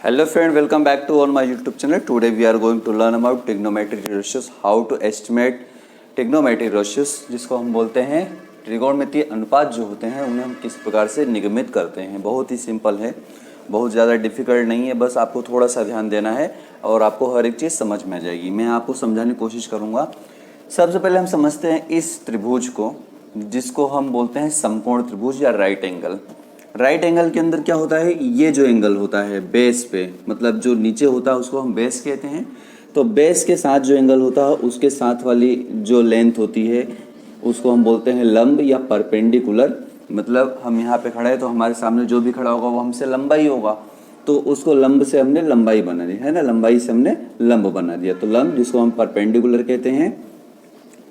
Hello friend, welcome back to on my YouTube channel. Today we are going to learn about trigonometric ratios, how to estimate trigonometric ratios, जिसको हम बोलते हैं त्रिकोणमितीय अनुपात जो होते हैं उन्हें हम किस प्रकार से निगमित करते हैं। बहुत ही सिंपल है, बहुत ज़्यादा डिफिकल्ट नहीं है, बस आपको थोड़ा सा ध्यान देना है और आपको हर एक चीज़ समझ में आ जाएगी। मैं आपको समझाने की कोशिश करूँगा। सबसे पहले हम समझते हैं इस त्रिभुज को, जिसको हम बोलते हैं समकोण त्रिभुज या राइट एंगल। राइट एंगल के अंदर क्या होता है, ये जो एंगल होता है बेस पे, मतलब जो नीचे होता है उसको हम बेस कहते हैं। तो बेस के साथ जो एंगल होता है उसके साथ वाली जो लेंथ होती है उसको हम बोलते हैं लंब या परपेंडिकुलर। मतलब हम यहाँ पे खड़े हैं तो हमारे सामने जो भी खड़ा होगा वो हमसे लंबा ही होगा, तो उसको लंब से हमने लंबाई बना दी है ना, लंबाई से हमने लंब बना दिया। तो लंब जिसको हम परपेंडिकुलर कहते हैं,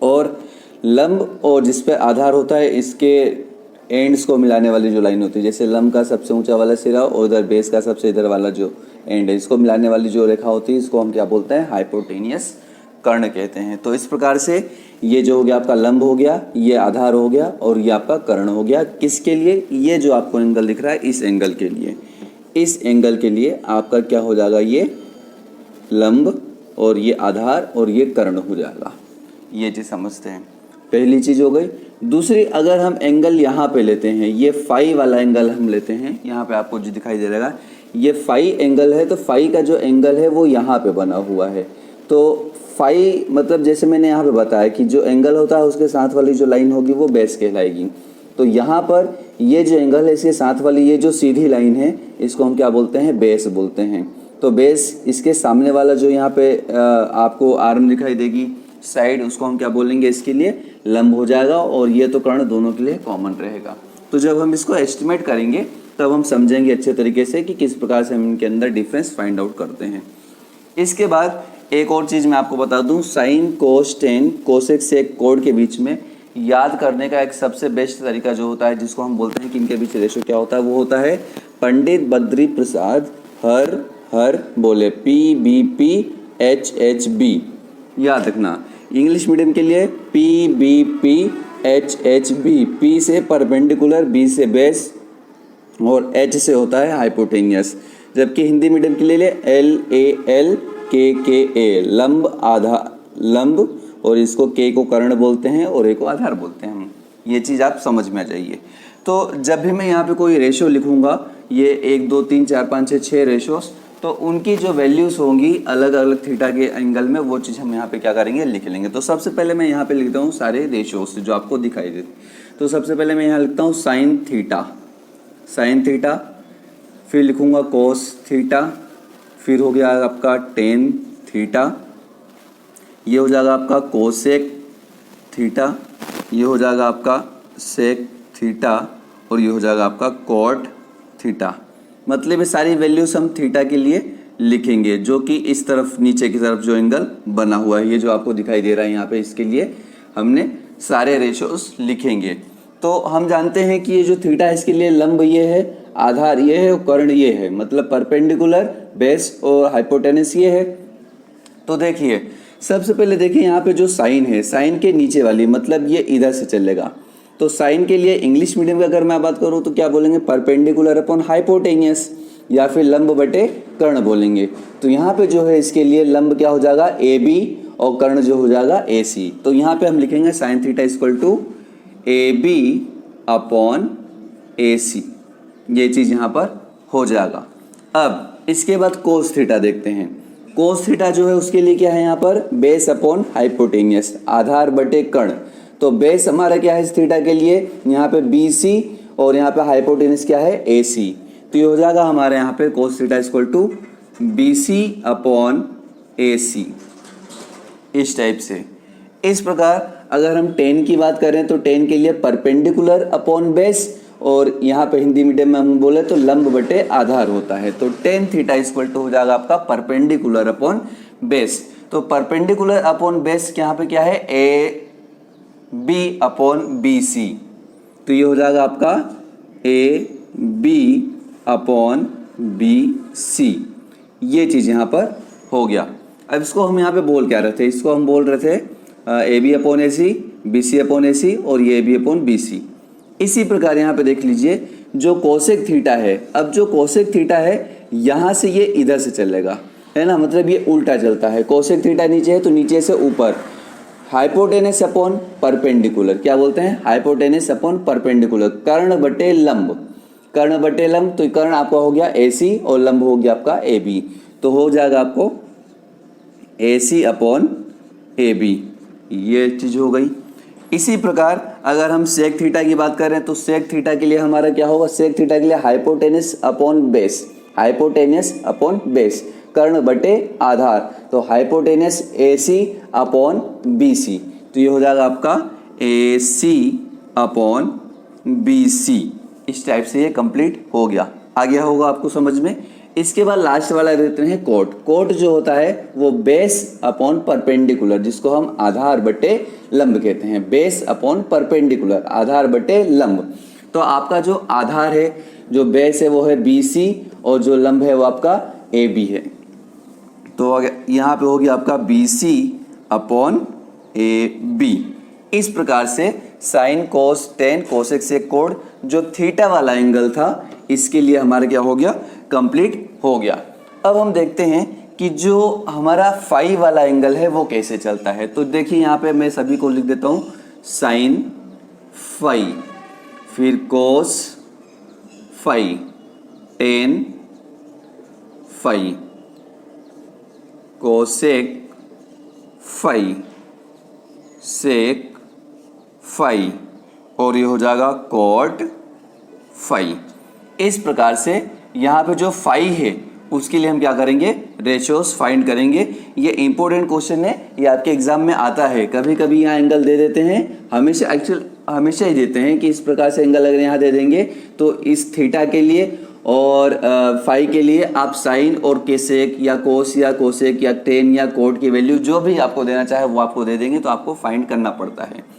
और लंब और जिस पे आधार होता है इसके एंड्स को मिलाने वाली जो लाइन होती है, जैसे लंब का सबसे ऊंचा वाला सिरा और इधर बेस का सबसे इधर वाला जो एंड है, इसको मिलाने वाली जो रेखा होती है इसको हम क्या बोलते हैं, हाइपोटेनियस कर्ण कहते हैं। तो इस प्रकार से ये जो हो गया आपका लंब हो गया, ये आधार हो गया और ये आपका कर्ण हो गया। किसके लिए, ये जो आपको एंगल दिख रहा है इस एंगल के लिए, इस एंगल के लिए आपका क्या हो जाएगा, ये लंब और ये आधार और ये कर्ण हो जाएगा। ये चीज़ समझते हैं, पहली चीज़ हो गई। दूसरी, अगर हम एंगल यहाँ पे लेते हैं, ये फाई वाला एंगल हम लेते हैं, यहाँ पे आपको जो दिखाई दे रहेगा ये फाई एंगल है, तो फाई का जो एंगल है वो यहाँ पे बना हुआ है। तो फाई मतलब जैसे मैंने यहाँ पे बताया कि जो एंगल होता है उसके साथ वाली जो लाइन होगी वो बेस कहलाएगी। तो यहाँ पर ये जो एंगल है इसके साथ वाली ये जो सीधी लाइन है इसको हम क्या बोलते हैं, बेस बोलते हैं। तो बेस, इसके सामने वाला जो यहाँ पे आपको आर्म दिखाई देगी साइड, उसको हम क्या बोलेंगे, इसके लिए लंब हो जाएगा, और ये तो कर्ण दोनों के लिए कॉमन रहेगा। तो जब हम इसको एस्टिमेट करेंगे तब हम समझेंगे अच्छे तरीके से कि किस प्रकार से हम इनके अंदर डिफरेंस फाइंड आउट करते हैं। इसके बाद एक और चीज़ मैं आपको बता दूं, sine cos tan cosec sec cot के बीच में याद करने का एक सबसे बेस्ट तरीका जो होता है, जिसको हम बोलते हैं कि इनके बीच रेशो क्या होता है, वो होता है पंडित बद्री प्रसाद हर हर बोले PBPHHB। याद रखना, इंग्लिश मीडियम के लिए PBPHHB, P से परपेंडिकुलर, B से बेस और H से होता है हाइपोटेनियस। जबकि हिंदी मीडियम के लिए LALKKA, लंब आधार, लंब, और इसको K को कर्ण बोलते हैं और A को आधार बोलते हैं हम। ये चीज़ आप समझ में आ जाइए। तो जब भी मैं यहाँ पे कोई रेशो लिखूँगा, ये 1 2 3 4 5 6 6 रेशोस, तो उनकी जो वैल्यूज़ होंगी अलग अलग थीटा के एंगल में, वो चीज़ हम यहाँ पे क्या करेंगे, लिख लेंगे। तो सबसे पहले मैं यहाँ पे लिखता हूँ सारे रेशोस जो आपको दिखाई देते। तो सबसे पहले मैं यहाँ लिखता हूँ साइन थीटा, फिर लिखूँगा कोस थीटा, फिर हो गया आपका टेन थीटा, ये हो जाएगा आपका कोसेक थीटा, ये हो जाएगा आपका सेक थीटा, और ये हो जाएगा आपका कॉट थीटा। मतलब ये सारी वैल्यूज हम थीटा के लिए लिखेंगे, जो कि इस तरफ नीचे की तरफ जो एंगल बना हुआ है, ये जो आपको दिखाई दे रहा है यहाँ पे, इसके लिए हमने सारे रेशोस लिखेंगे। तो हम जानते हैं कि ये जो थीटा है इसके लिए लंब ये है, आधार ये है और कर्ण ये है, मतलब परपेंडिकुलर, बेस और हाइपोटेनस ये है। तो देखिए, सबसे पहले देखिए यहाँ पे जो साइन है, साइन के नीचे वाली, मतलब ये इधर से चलेगा। तो साइन के लिए इंग्लिश मीडियम में अगर मैं बात करूँ तो क्या बोलेंगे, परपेंडिकुलर अपॉन हाइपोटेनियस, या फिर लंब बटे कर्ण बोलेंगे। तो यहाँ पे जो है इसके लिए लंब क्या हो जाएगा, AB, और कर्ण जो हो जाएगा AC। तो यहाँ पे हम लिखेंगे sine theta equal to AB upon AC, ये चीज़ यहाँ पर हो जाएगा। अब इसके बाद कोस थीटा देखते हैं। कोस थीटा जो है उसके लिए क्या है, यहाँ पर बेस अपॉन हाइपोटेनियस, आधार बटे कर्ण। तो बेस हमारा क्या है इस थीटा के लिए, यहाँ पे BC, और यहाँ पे हाइपोटेनस क्या है, AC। तो ये हो जाएगा हमारे यहाँ पे cos theta equal to BC upon AC, इस टाइप से। इस प्रकार अगर हम टेन की बात करें तो टेन के लिए परपेंडिकुलर अपॉन बेस, और यहाँ पे हिंदी मीडियम में हम बोले तो लंब बटे आधार होता है। तो टेन थीटा इक्वल टू हो जाएगा आपका परपेंडिकुलर अपॉन बेस। तो परपेंडिकुलर अपॉन बेस यहाँ पे क्या है, AB अपॉन BC। तो ये हो जाएगा आपका AB अपॉन BC, ये चीज़ यहाँ पर हो गया। अब इसको हम यहाँ पे बोल क्या रहे थे, इसको हम बोल रहे थे AB upon AC, BC upon AC, और ये AB अपॉन BC। इसी प्रकार यहाँ पे देख लीजिए जो कोसेक थीटा है, अब जो कोसेक थीटा है यहाँ से ये इधर से चलेगा, है ना, मतलब ये उल्टा चलता है। कोसेक थीटा नीचे है तो नीचे से ऊपर, हाइपोटेनस अपॉन परपेंडिकुलर, क्या बोलते हैं, हाइपोटेनस अपॉन परपेंडिकुलर, कर्ण बटे लंब, कर्ण बटे लंब, तो कर्ण आपका हो गया AC और लंब हो गया आपका AB, तो हो जाएगा आपको AC अपॉन AB, ये चीज हो गई। इसी प्रकार अगर हम सेक थीटा की बात करें तो सेक थीटा के लिए हमारा क्या होगा, सेक थीटा के लिए hypotenuse upon base, hypotenuse upon base, कर्ण बटे आधार, तो हाइपोटेनस AC अपॉन BC, तो ये हो जाएगा आपका AC अपॉन BC। इस टाइप से ये कंप्लीट हो गया, आ गया होगा आपको समझ में। इसके बाद लास्ट वाला देते हैं कोट। कोट जो होता है वो बेस अपॉन परपेंडिकुलर, जिसको हम आधार बटे लंब कहते हैं, बेस अपॉन परपेंडिकुलर, आधार बटे लंब। तो आपका जो आधार है, जो बेस है वो है BC और जो लंब है वो आपका AB है। तो यहाँ पे हो गया आपका BC अपॉन AB। इस प्रकार से sine cos tan cosec sec cot जो थीटा वाला एंगल था इसके लिए हमारा क्या हो गया, कंप्लीट हो गया। अब हम देखते हैं कि जो हमारा फाई वाला एंगल है वो कैसे चलता है। तो देखिए यहाँ पे मैं सभी को लिख देता हूँ, साइन फाई, फिर cos phi, tan phi, cosec phi, sec phi, और ये हो जाएगा कॉट फाई। इस प्रकार से यहाँ पे जो फाई है उसके लिए हम क्या करेंगे, रेशियोस फाइंड करेंगे। ये इंपॉर्टेंट क्वेश्चन है, ये आपके एग्जाम में आता है। कभी कभी यहाँ एंगल दे देते हैं, हमेशा ही देते हैं कि इस प्रकार से एंगल अगर यहाँ दे देंगे तो इस थीटा के लिए और फाई के लिए आप साइन और केसेक या कोस या कोसेक या टेन या कोट की वैल्यू जो भी आपको देना चाहे वो आपको दे देंगे, तो आपको फाइंड करना पड़ता है।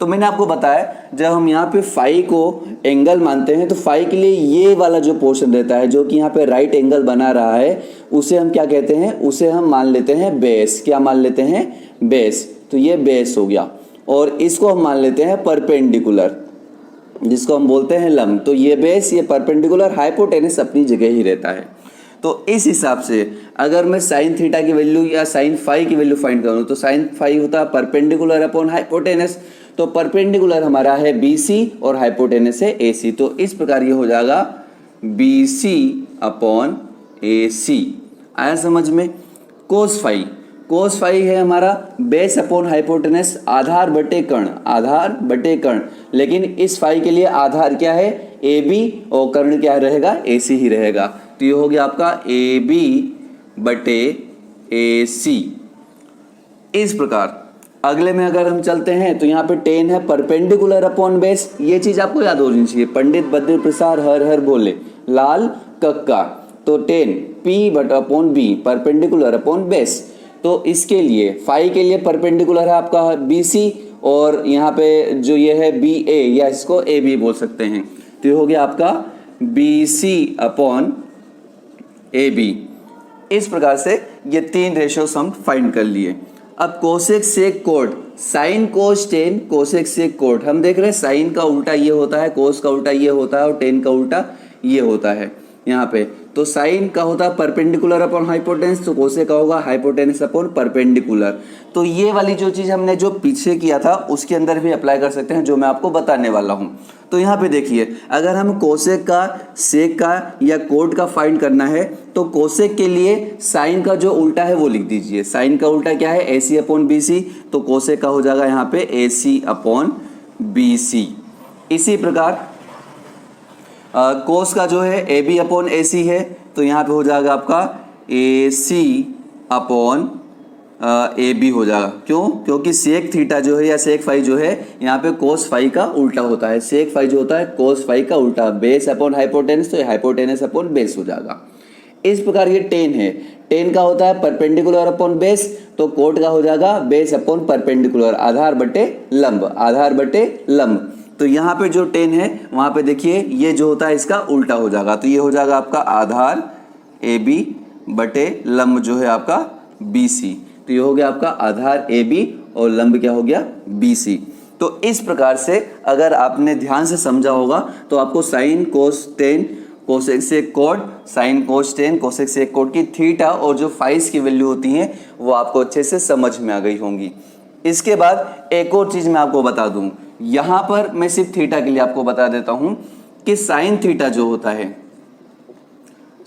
तो मैंने आपको बताया जब हम यहाँ पे फाई को एंगल मानते हैं तो फाई के लिए ये वाला जो पोर्शन रहता है जो कि यहाँ पे राइट एंगल बना रहा है उसे हम क्या कहते हैं, उसे हम मान लेते हैं बेस। क्या मान लेते हैं, बेस। तो ये बेस हो गया, और इसको हम मान लेते हैं परपेंडिकुलर, जिसको हम बोलते हैं लंब। तो ये बेस, ये परपेंडिकुलर, हाइपोटेनस अपनी जगह ही रहता है। तो इस हिसाब से अगर मैं साइन थीटा की वैल्यू या साइन फाई की वैल्यू फाइंड करूँ तो साइन फाई होता है परपेंडिकुलर अपॉन हाइपोटेनस। तो परपेंडिकुलर हमारा है BC और हाइपोटेनस है AC। तो इस प्रकार ये हो जाएगा BC अपॉन AC। आया समझ में। कोस फाई, कोस फाई है हमारा बेस अपॉन हाइपोटेनस, आधार बटे कर्ण, आधार बटे कर्ण। लेकिन इस फाई के लिए आधार क्या है, AB, और कर्ण क्या रहेगा, AC ही रहेगा। तो ये हो गया आपका AB बटे AC। इस प्रकार अगले में अगर हम चलते हैं तो यहाँ पे टेन है परपेंडिकुलर अपॉन बेस। ये चीज आपको याद होनी चाहिए, पंडित बद्री प्रसाद हर हर बोले लाल कक्का। तो ten P but upon B perpendicular upon base. तो इसके लिए फाई के लिए परपेंडिकुलर है आपका BC, और यहाँ पे जो ये है BA या इसको AB बोल सकते हैं। तो ये हो गया आपका BC अपॉन AB। इस प्रकार से ये तीन रेशियोस हम फाइंड कर लिए। अब cosec sec cot, sine cos tan cosec sec cot, हम देख रहे हैं साइन का उल्टा ये होता है, कोस का उल्टा ये होता है और टेन का उल्टा ये होता है यहाँ पे। तो साइन का होता है परपेंडिकुलर अपॉन हाइपोटेनस, तो कोसेक का होगा हाइपोटेनस अपॉन परपेंडिकुलर। तो ये वाली जो चीज़ हमने जो पीछे किया था उसके अंदर भी अप्लाई कर सकते हैं, जो मैं आपको बताने वाला हूँ। तो यहाँ पे देखिए, अगर हम कोसेक का, सेक का या कोट का फाइंड करना है तो कोसेक के लिए साइन का जो उल्टा है वो लिख दीजिए। साइन का उल्टा क्या है, AC अपॉन BC। तो कोसेक का हो जाएगा यहाँ पे AC अपॉन BC। इसी प्रकार कोस का जो है AB अपॉन AC है, तो यहाँ पे हो जाएगा आपका AC अपॉन AB हो जाएगा। क्यों, क्योंकि सेक थीटा जो है या सेक फाई जो है यहाँ पे कोस फाई का उल्टा होता है। सेक फाई जो होता है कोस फाई का उल्टा, बेस अपॉन हाइपोटेनस, तो हाइपोटेनस अपॉन बेस हो जाएगा। इस प्रकार ये टेन है, टेन का होता है परपेंडिकुलर अपॉन बेस, तो कोट का हो जाएगा बेस अपॉन परपेंडिकुलर, आधार बटे लंब, आधार बटे लंब। तो यहाँ पे जो टेन है वहाँ पे देखिए ये जो होता है इसका उल्टा हो जाएगा। तो ये हो जाएगा आपका आधार AB बटे लंब जो है आपका BC। तो ये हो गया आपका आधार AB और लंब क्या हो गया, BC। तो इस प्रकार से अगर आपने ध्यान से समझा होगा तो आपको sine cos tan cosec sec cot, sine cos tan, cosec sec cot की थीटा और जो फाइज की वैल्यू होती हैं वो आपको अच्छे से समझ में आ गई होंगी। इसके बाद एक और चीज़ मैं आपको बता दूं, यहाँ पर मैं सिर्फ थीटा के लिए आपको बता देता हूं कि साइन थीटा जो होता है,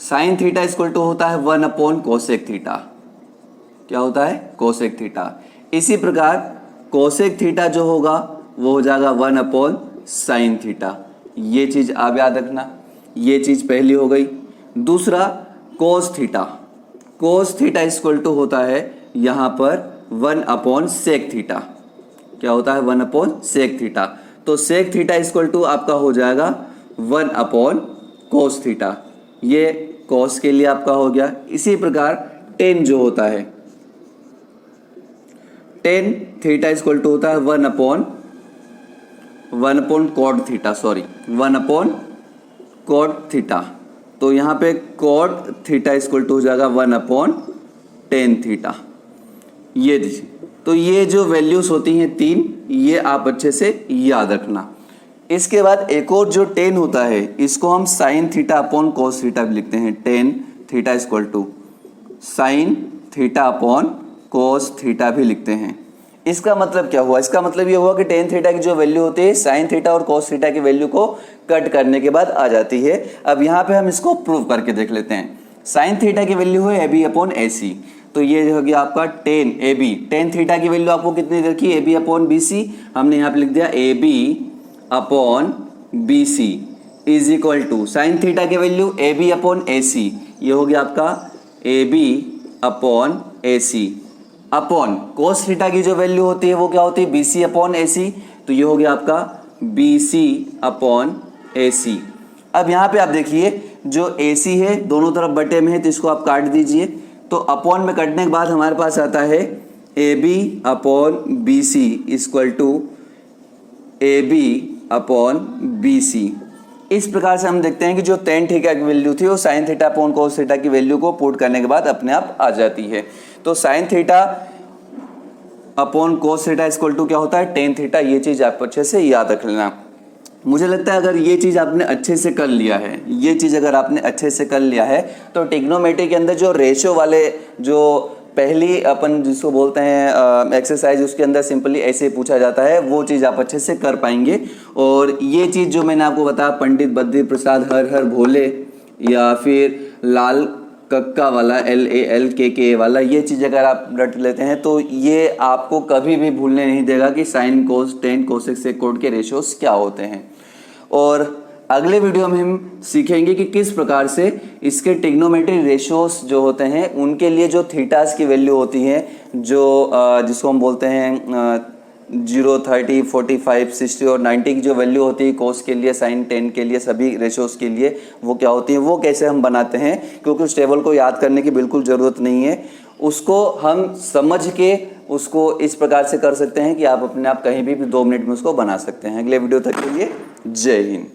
साइन थीटा इक्वल टू होता है 1 अपॉन कोसेक थीटा। क्या होता है? Cosec theta. इसी प्रकार कोसेक थीटा जो होगा वो हो जाएगा 1 अपॉन साइन थीटा। ये चीज़ आप याद रखना, ये चीज़ पहली हो गई। दूसरा cos theta, cos theta equal to होता है यहाँ पर 1 अपॉन सेक थीटा। क्या होता है? 1 अपॉन सेक थीटा। तो सेक थीटा इक्वल टू आपका हो जाएगा 1 अपॉन कोस थीटा। ये कोस के लिए आपका हो गया। इसी प्रकार टेन जो होता है, टेन थीटा इक्वल टू होता है 1 upon cos theta, sorry 1 upon cos theta. तो यहाँ पे कॉड थीटा इक्वल टू हो जाएगा 1 अपॉन टेन थीटा। ये दीजिए, तो ये जो वैल्यूज होती हैं 3, ये आप अच्छे से याद रखना। इसके बाद एक और जो टेन होता है, इसको हम sine theta upon cos theta भी लिखते हैं। Tan theta equal to sine theta upon cos theta भी लिखते हैं। इसका मतलब क्या हुआ? इसका मतलब ये हुआ कि टेन थीटा की जो वैल्यू होती है साइन थीटा और कोस थीटा की वैल्यू को कट करने के बाद आ जाती है। अब यहाँ पे हम इसको प्रूव करके देख लेते हैं। साइन थीटा की वैल्यू है AB अपॉन AC, तो ये हो गया आपका टेन AB। टेन थीटा की वैल्यू आपको कितनी रखी? AB upon BC। हमने यहाँ पे लिख दिया AB upon BC is equal to sine theta की वैल्यू AB अपॉन AC, ये हो गया आपका AB upon AC upon cos theta की जो वैल्यू होती है वो क्या होती है? BC अपॉन AC, तो ये हो गया आपका BC अपॉन AC। अब यहाँ पे आप देखिए जो AC है दोनों तरफ बटे में है, तो इसको आप काट दीजिए। तो अपॉन में कटने के बाद हमारे पास आता है AB upon BC equal to AB upon BC। इस प्रकार से हम देखते हैं कि जो टेन थीटा की वैल्यू थी वो sine theta upon cos theta की वैल्यू को पुट करने के बाद अपने आप आ जाती है। तो sine theta upon cos theta equal to क्या होता है? Tan theta. ये चीज़ आप अच्छे से याद रख लेना। मुझे लगता है अगर ये चीज़ आपने अच्छे से कर लिया है, ये चीज़ अगर आपने अच्छे से कर लिया है, तो ट्रिग्नोमेट्री के अंदर जो रेशियो वाले जो पहली अपन जिसको बोलते हैं एक्सरसाइज, उसके अंदर सिंपली ऐसे पूछा जाता है, वो चीज़ आप अच्छे से कर पाएंगे। और ये चीज़ जो मैंने आपको बताया पंडित बद्री प्रसाद हर हर भोले, या फिर लाल कक्का वाला LALKK वाला, ये चीज़ अगर आप रट लेते हैं तो ये आपको कभी भी भूलने नहीं देगा कि sine cos tan cosec sec cot के रेशियोस क्या होते हैं। और अगले वीडियो में हम सीखेंगे कि किस प्रकार से इसके ट्रिग्नोमेट्री रेशियोस जो होते हैं उनके लिए जो थीटास की वैल्यू होती है, जो जिसको हम बोलते हैं 0, 30, 45, 60 और 90 की जो वैल्यू होती है कोस के लिए, साइन 10 के लिए, सभी रेशियोस के लिए वो क्या होती है, वो कैसे हम बनाते हैं, क्योंकि उस टेबल को याद करने की बिल्कुल ज़रूरत नहीं है। उसको हम समझ के उसको इस प्रकार से कर सकते हैं कि आप अपने आप कहीं भी 2 मिनट में उसको बना सकते हैं। अगले वीडियो तक के लिए जय हिंद।